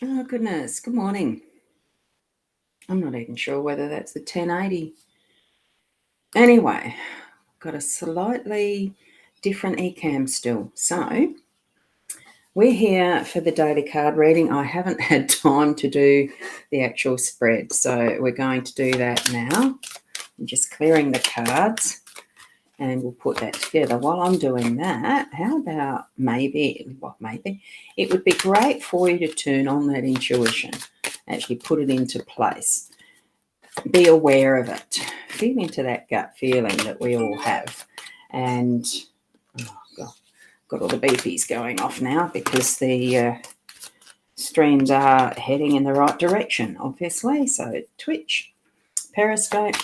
Oh, goodness. Good morning. I'm not even sure whether that's the 1080. Anyway, got a slightly different eCam still. So we're here for the daily card reading. I haven't had time to do the actual spread, so we're going to do that now. I'm just clearing the cards and we'll put that together. While I'm doing that, how about maybe it would be great for you to turn on that intuition, actually put it into place. Be aware of it. Feel into that gut feeling that we all have. And got all the beepies going off now because the streams are heading in the right direction, obviously. So Twitch, Periscope,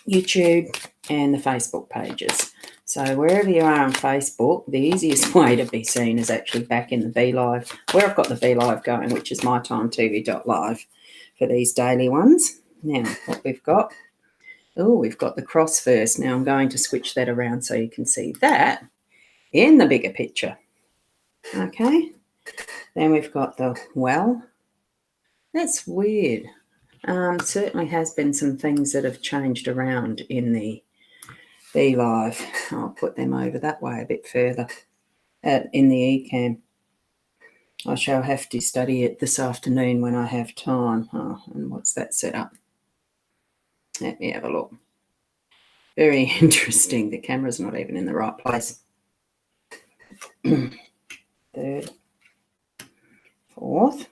YouTube, and the Facebook pages. So wherever you are on Facebook, the easiest way to be seen is actually back in the Be Live, where I've got the Be Live going, which is mytimetv.live for these daily ones. Now, what we've got, we've got the cross first. Now I'm going to switch that around so you can see that in the bigger picture. Okay, then we've got the well. That's weird. Certainly has been some things that have changed around in the Be Live. I'll put them over that way a bit further in the eCam. I shall have to study it this afternoon when I have time. Oh, and what's that set up? Let me have a look. Very interesting. The camera's not even in the right place. Third, fourth.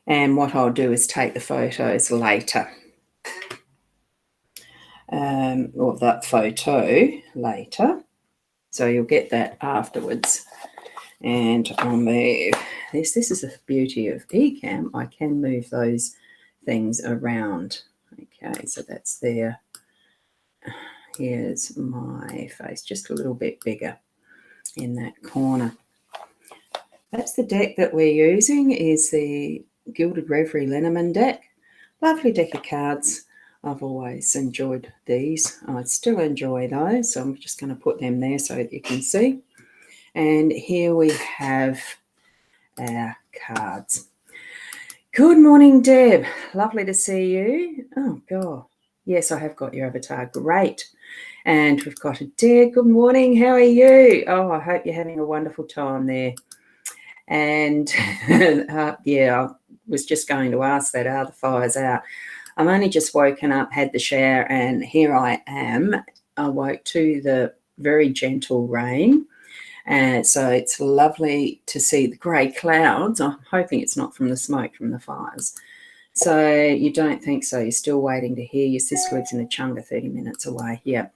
And what I'll do is take the photos later. Or that photo later. So you'll get that afterwards. And I'll move this. This is the beauty of eCam. I can move those things around. Okay, so that's there. Here's my face, just a little bit bigger in that corner. That's the deck that we're using, is the Gilded Reverie Lenormand deck. Lovely deck of cards. I've always enjoyed these. I still enjoy those, so I'm just going to put them there so that you can see. And here we have our cards. Good morning, Deb. Lovely to see you. Oh, God. Yes, I have got your avatar. Great. And we've got Adair. Good morning. How are you? Oh, I hope you're having a wonderful time there. And yeah, I was just going to ask that, are the fires out? I'm only just woken up, had the shower, and here I am. I woke to the very gentle rain. And so it's lovely to see the grey clouds. I'm hoping it's not from the smoke from the fires. So you don't think so? You're still waiting to hear. Your sister lives in a chunga 30 minutes away. Yeah.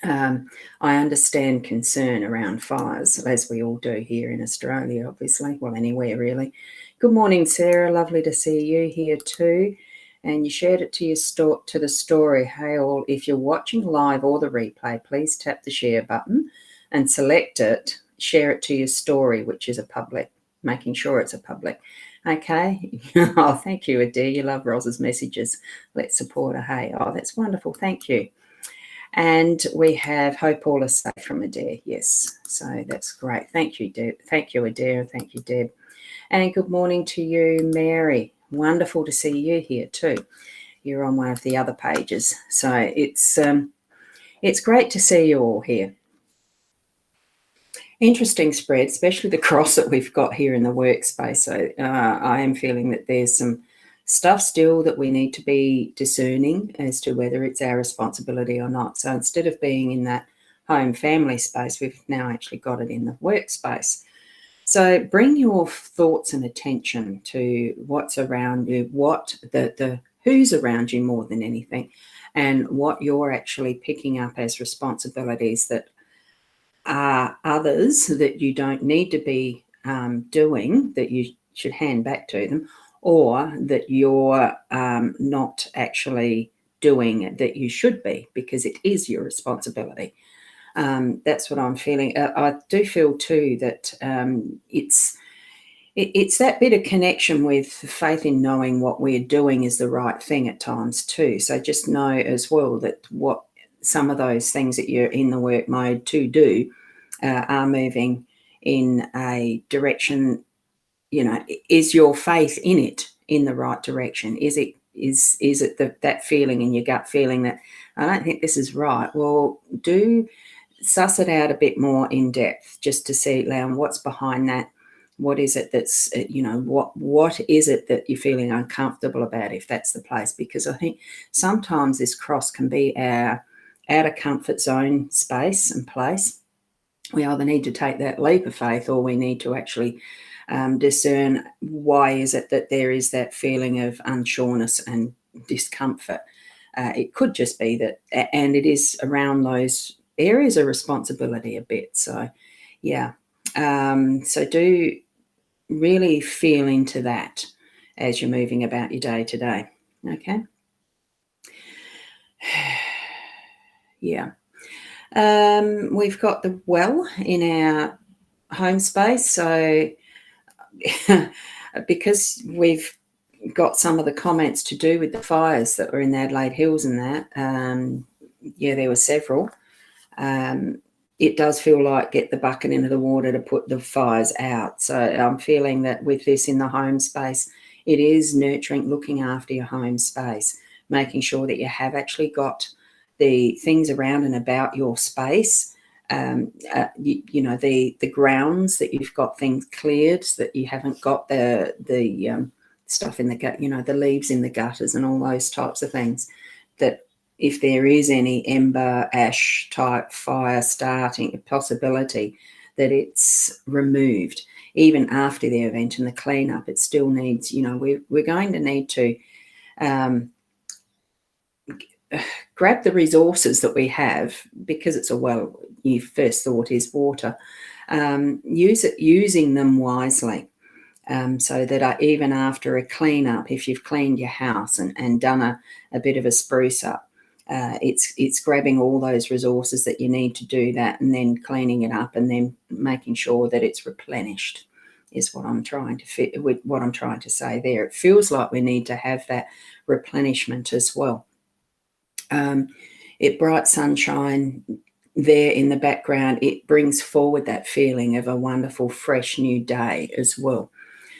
I understand concern around fires, as we all do here in Australia, obviously. Well, anywhere really. Good morning, Sarah. Lovely to see you here too. And you shared it to the story. Hey all, if you're watching live or the replay, please tap the share button and select it. Share it to your story, which is a public, making sure it's a public. Okay. Oh, thank you, Adair. You love Roz's messages. Let's support her. Hey, oh, that's wonderful. Thank you. And we have hope all is safe from Adair. Yes, so that's great. Thank you, Deb. Thank you, Adair. Thank you, Deb. And good morning to you, Mary. Wonderful to see you here too. You're on one of the other pages, so it's great to see you all here. Interesting spread, especially the cross that we've got here in the workspace. So I am feeling that there's some stuff still that we need to be discerning as to whether it's our responsibility or not. So instead of being in that home family space, we've now actually got it in the workspace. So bring your thoughts and attention to what's around you, what the who's around you more than anything, and what you're actually picking up as responsibilities that are others that you don't need to be doing, that you should hand back to them, or that you're not actually doing that you should be, because it is your responsibility. That's what I'm feeling. I do feel too that it's that bit of connection with faith in knowing what we're doing is the right thing at times too. So just know as well that what some of those things that you're in the work mode to do are moving in a direction is your faith in it in the right direction? Is it that feeling in your gut feeling that I don't think this is right? Well, do suss it out a bit more in depth just to see, Leon, what's behind that. What is it that's, what is it that you're feeling uncomfortable about, if that's the place? Because I think sometimes this cross can be our out of comfort zone space and place. We either need to take that leap of faith, or we need to actually discern why is it that there is that feeling of unsureness and discomfort. It could just be that, and it is around those areas of responsibility a bit. So, yeah. So do really feel into that as you're moving about your day to day. Okay. Yeah. We've got the well in our home space. So because we've got some of the comments to do with the fires that were in the Adelaide Hills and that, there were several. It does feel like get the bucket into the water to put the fires out. So I'm feeling that with this in the home space, it is nurturing, looking after your home space, making sure that you have actually got the things around and about your space, the grounds, that you've got things cleared, so that you haven't got the stuff in the gut, the leaves in the gutters and all those types of things, that if there is any ember, ash type fire starting possibility, that it's removed. Even after the event and the cleanup, it still needs, we're going to need to grab the resources that we have, because it's a well, your first thought is water, using them wisely. So that even after a cleanup, if you've cleaned your house and done a bit of a spruce up, it's grabbing all those resources that you need to do that, and then cleaning it up, and then making sure that it's replenished, is what I'm trying to say there. It feels like we need to have that replenishment as well. Bright sunshine there in the background, it brings forward that feeling of a wonderful, fresh new day as well,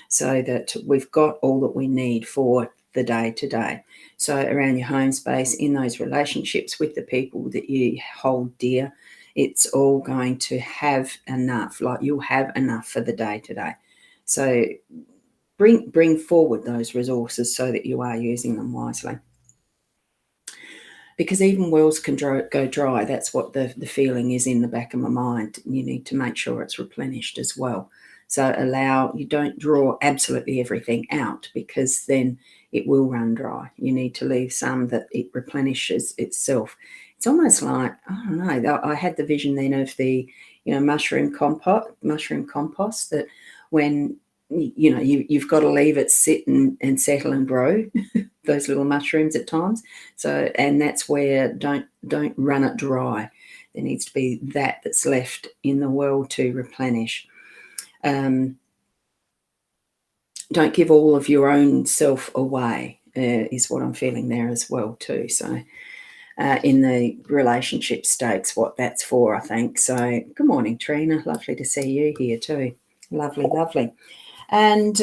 so that we've got all that we need for the day to day. So around your home space, in those relationships with the people that you hold dear, it's all going to have enough, like you'll have enough for the day to day. So bring forward those resources so that you are using them wisely. Because even wells can go dry. That's what the feeling is in the back of my mind. You need to make sure it's replenished as well. So you don't draw absolutely everything out, because then it will run dry. You need to leave some that it replenishes itself. It's almost like, I don't know, I had the vision then of the, mushroom compost, that when, you've got to leave it sit and settle and grow, those little mushrooms at times. So, and that's where don't run it dry. There needs to be that's left in the well to replenish. Don't give all of your own self away, is what I'm feeling there as well too. So in the relationship stakes, what that's for, I think. So good morning, Trina. Lovely to see you here too. Lovely. And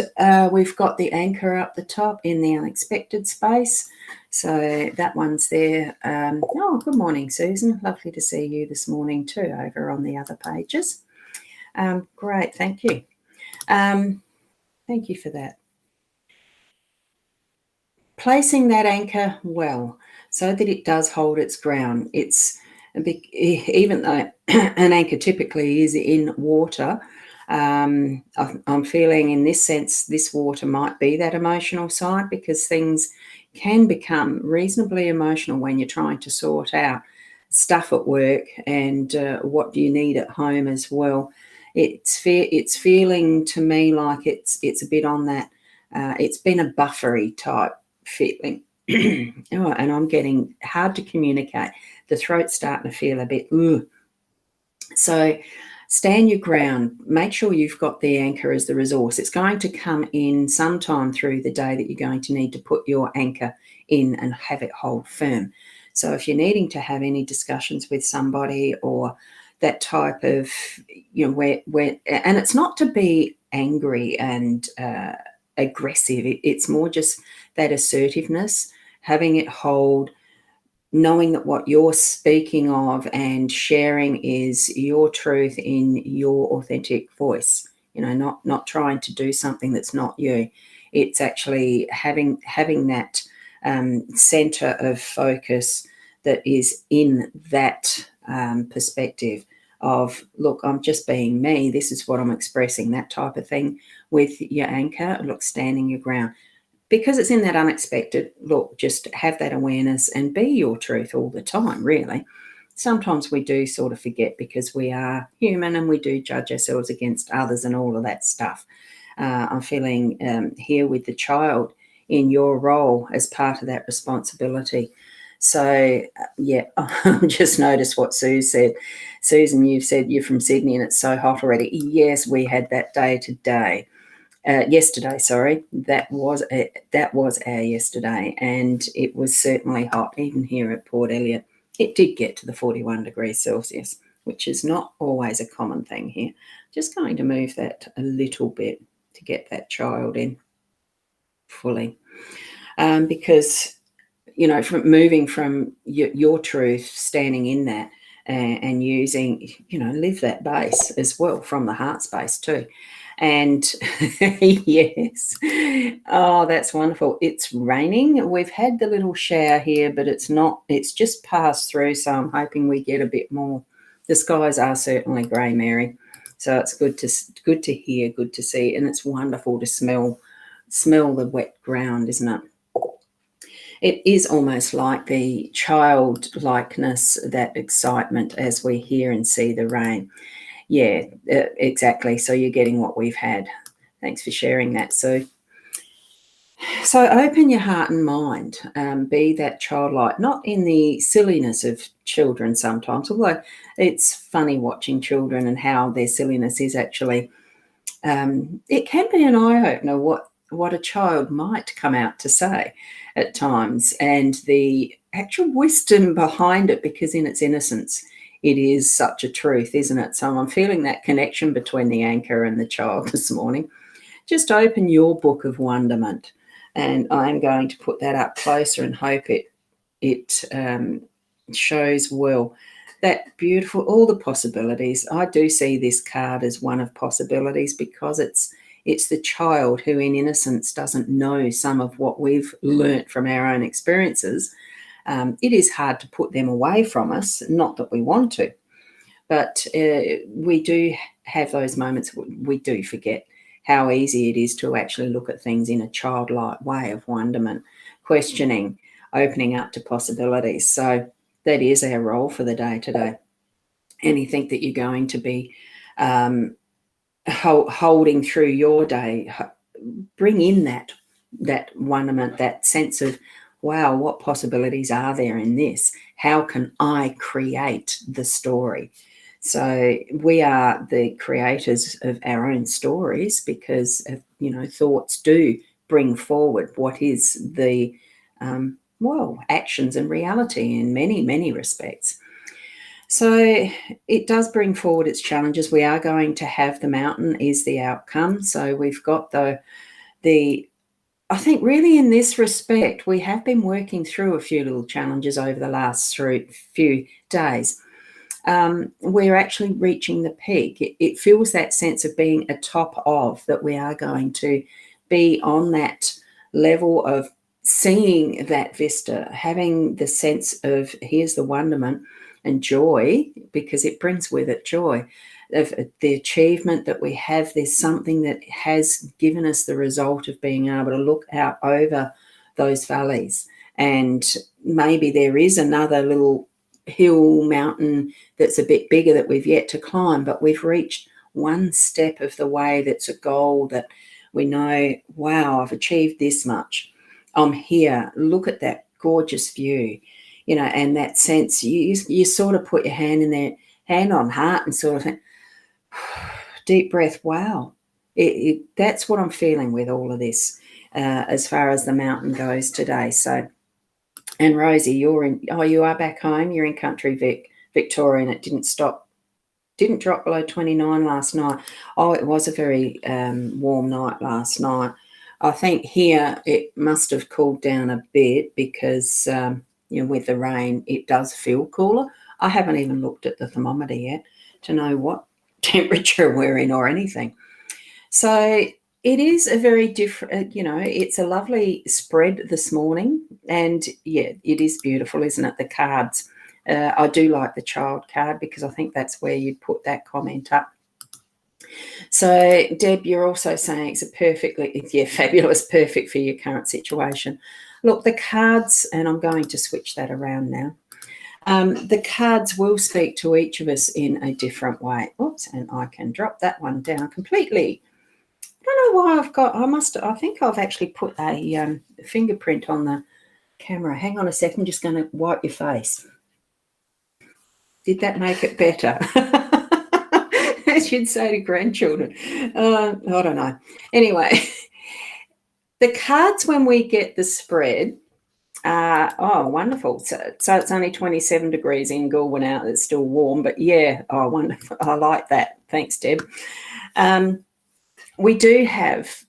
we've got the anchor up the top in the unexpected space. So that one's there. Good morning, Susan. Lovely to see you this morning too, over on the other pages. Great, thank you. Thank you for that. Placing that anchor well, so that it does hold its ground. Even though an anchor typically is in water, I'm feeling in this sense, this water might be that emotional side, because things can become reasonably emotional when you're trying to sort out stuff at work and what do you need at home as well. It's feeling to me like it's a bit on that. It's been a buffery type feeling. And I'm getting hard to communicate. The throat's starting to feel a bit ugh. So stand your ground. Make sure you've got the anchor as the resource. It's going to come in sometime through the day that you're going to need to put your anchor in and have it hold firm. So if you're needing to have any discussions with somebody, or that type of, where and it's not to be angry and aggressive. It's more just that assertiveness, having it hold, knowing that what you're speaking of and sharing is your truth in your authentic voice. Not trying to do something that's not you. It's actually having that center of focus that is in that perspective of, look, I'm just being me. This is what I'm expressing, that type of thing with your anchor. Look, standing your ground. Because it's in that unexpected, look, just have that awareness and be your truth all the time, really. Sometimes we do sort of forget because we are human and we do judge ourselves against others and all of that stuff. I'm feeling here with the child in your role as part of that responsibility. So, yeah, I just noticed what Sue said. Susan, you've said you're from Sydney and it's so hot already. Yes, we had that day today. Yesterday, sorry, that was our yesterday, and it was certainly hot, even here at Port Elliot. It did get to the 41 degrees Celsius, which is not always a common thing here. Just going to move that a little bit to get that child in fully, because from moving from your truth, standing in that, and using, live that base as well from the heart space too. And yes, oh, that's wonderful. It's raining. We've had the little shower here, but it's just passed through, so I'm hoping we get a bit more. The skies are certainly grey, Mary, so it's good to hear, good to see, and it's wonderful to smell the wet ground, isn't it? It is almost like the childlikeness, that excitement as we hear and see the rain. Yeah, exactly. So you're getting what we've had. Thanks for sharing that, Sue. So open your heart and mind. Be that childlike, not in the silliness of children sometimes, although it's funny watching children and how their silliness is actually, it can be an eye-opener what a child might come out to say at times, and the actual wisdom behind it, because in its innocence, it is such a truth, isn't it? So I'm feeling that connection between the anchor and the child this morning. Just open your book of wonderment, and I'm going to put that up closer and hope it shows well that beautiful, all the possibilities. I do see this card as one of possibilities, because it's the child who in innocence doesn't know some of what we've learnt from our own experiences. It is hard to put them away from us, not that we want to, but we do have those moments we do forget how easy it is to actually look at things in a childlike way of wonderment, questioning, opening up to possibilities. So that is our role for the day today. Anything that you're going to be holding through your day, bring in that wonderment, that sense of, wow, what possibilities are there in this? How can I create the story? So we are the creators of our own stories, because thoughts do bring forward what is the actions and reality in many, many respects. So it does bring forward its challenges. We are going to have the mountain is the outcome. So we've got the I think really in this respect, we have been working through a few little challenges over the last few days. We're actually reaching the peak. It feels that sense of being atop of, that we are going to be on that level of seeing that vista, having the sense of, here's the wonderment and joy, because it brings with it joy of the achievement that we have. There's something that has given us the result of being able to look out over those valleys, and maybe there is another little hill, mountain that's a bit bigger that we've yet to climb, but we've reached one step of the way. That's a goal that we know, wow, I've achieved this much. I'm here. Look at that gorgeous view, and that sense, you sort of put your hand in there, hand on heart, and sort of think, deep breath, wow. That's what I'm feeling with all of this, as far as the mountain goes today. So, and Rosie, you are back home. You're in country Victoria, and it didn't stop didn't drop below 29 last night. Oh, it was a very warm night last night. I think here it must have cooled down a bit because, with the rain, it does feel cooler. I haven't even looked at the thermometer yet to know what temperature we're in or anything. So it is a very different, it's a lovely spread this morning. And yeah, it is beautiful, isn't it? The cards. I do like the child card because I think that's where you'd put that comment up. So, Deb, you're also saying it's fabulous, perfect for your current situation. Look, the cards, and I'm going to switch that around now. The cards will speak to each of us in a different way. Oops, and I can drop that one down completely. I don't know why I think I've actually put a fingerprint on the camera. Hang on a second, I'm just going to wipe your face. Did that make it better? As you'd say to grandchildren. I don't know. Anyway, the cards when we get the spread, wonderful. So it's only 27 degrees in Goulburn out. It's still warm, but yeah, wonderful. I like that. Thanks, Deb. We do have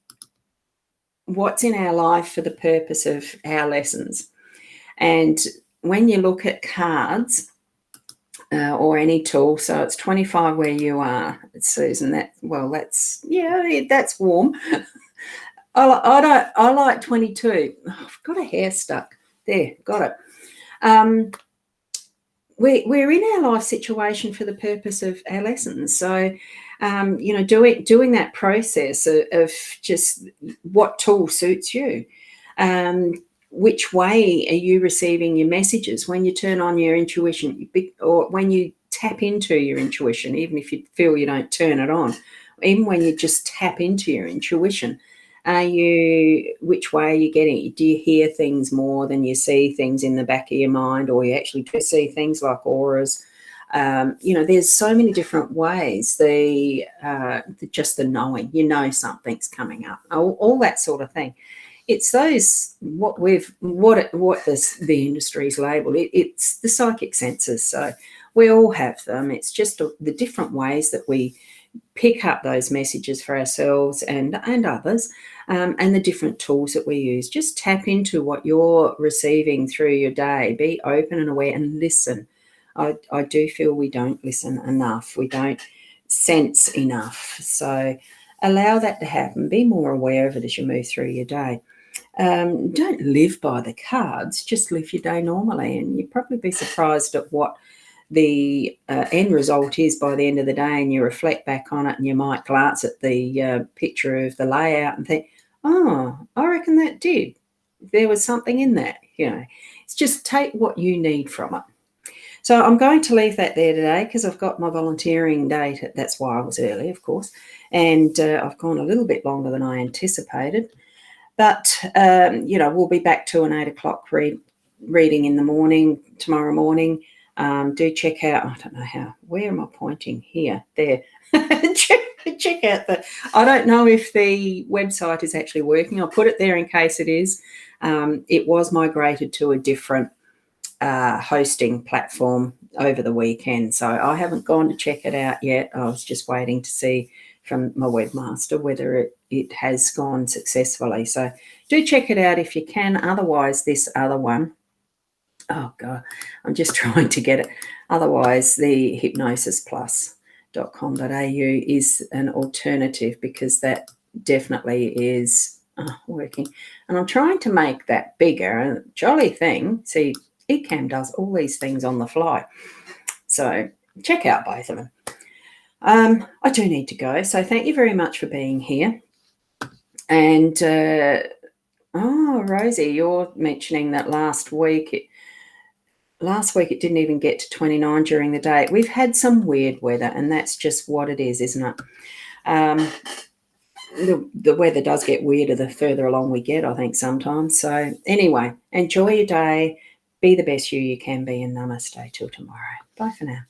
what's in our life for the purpose of our lessons. And when you look at cards or any tool, so it's 25 where you are, Susan, that's warm. I like 22. Oh, I've got a hair stuck. There, got it. We're in our life situation for the purpose of our lessons. So, doing that process of just what tool suits you. Which way are you receiving your messages when you turn on your intuition or when you tap into your intuition, even if you feel you don't turn it on, even when you just tap into your intuition? Which way are you getting? Do you hear things more than you see things in the back of your mind, or you actually do see things like auras? There's so many different ways. Just the knowing, something's coming up, all that sort of thing. It's those what the industry's labelled. It's the psychic senses. So we all have them. It's just the different ways that we pick up those messages for ourselves and others, and the different tools that we use. Just tap into what you're receiving through your day. Be open and aware and listen. I do feel we don't listen enough. We don't sense enough. So allow that to happen. Be more aware of it as you move through your day. Don't live by the cards. Just live your day normally, and you'd probably be surprised at what the end result is by the end of the day, and you reflect back on it, and you might glance at the picture of the layout and think, oh, I reckon that did. There was something in that, It's just take what you need from it. So I'm going to leave that there today because I've got my volunteering date. That's why I was early, of course. And I've gone a little bit longer than I anticipated. But, we'll be back to an 8 o'clock reading in the morning, tomorrow morning. Do check out, I don't know where am I pointing here? There. check out I don't know if the website is actually working. I'll put it there in case it is. It was migrated to a different hosting platform over the weekend. So I haven't gone to check it out yet. I was just waiting to see from my webmaster whether it has gone successfully. So do check it out if you can. Otherwise, this other one, oh God, I'm just trying to get it. Otherwise, the hypnosisplus.com.au is an alternative because that definitely is working. And I'm trying to make that bigger. And jolly thing, see, Ecamm does all these things on the fly. So check out both of them. I do need to go. So thank you very much for being here. And, Rosie, you're mentioning that last week it didn't even get to 29 during the day. We've had some weird weather, and that's just what it is, isn't it? The weather does get weirder the further along we get, I think, sometimes. So anyway, enjoy your day. Be the best you can be, and namaste till tomorrow. Bye for now.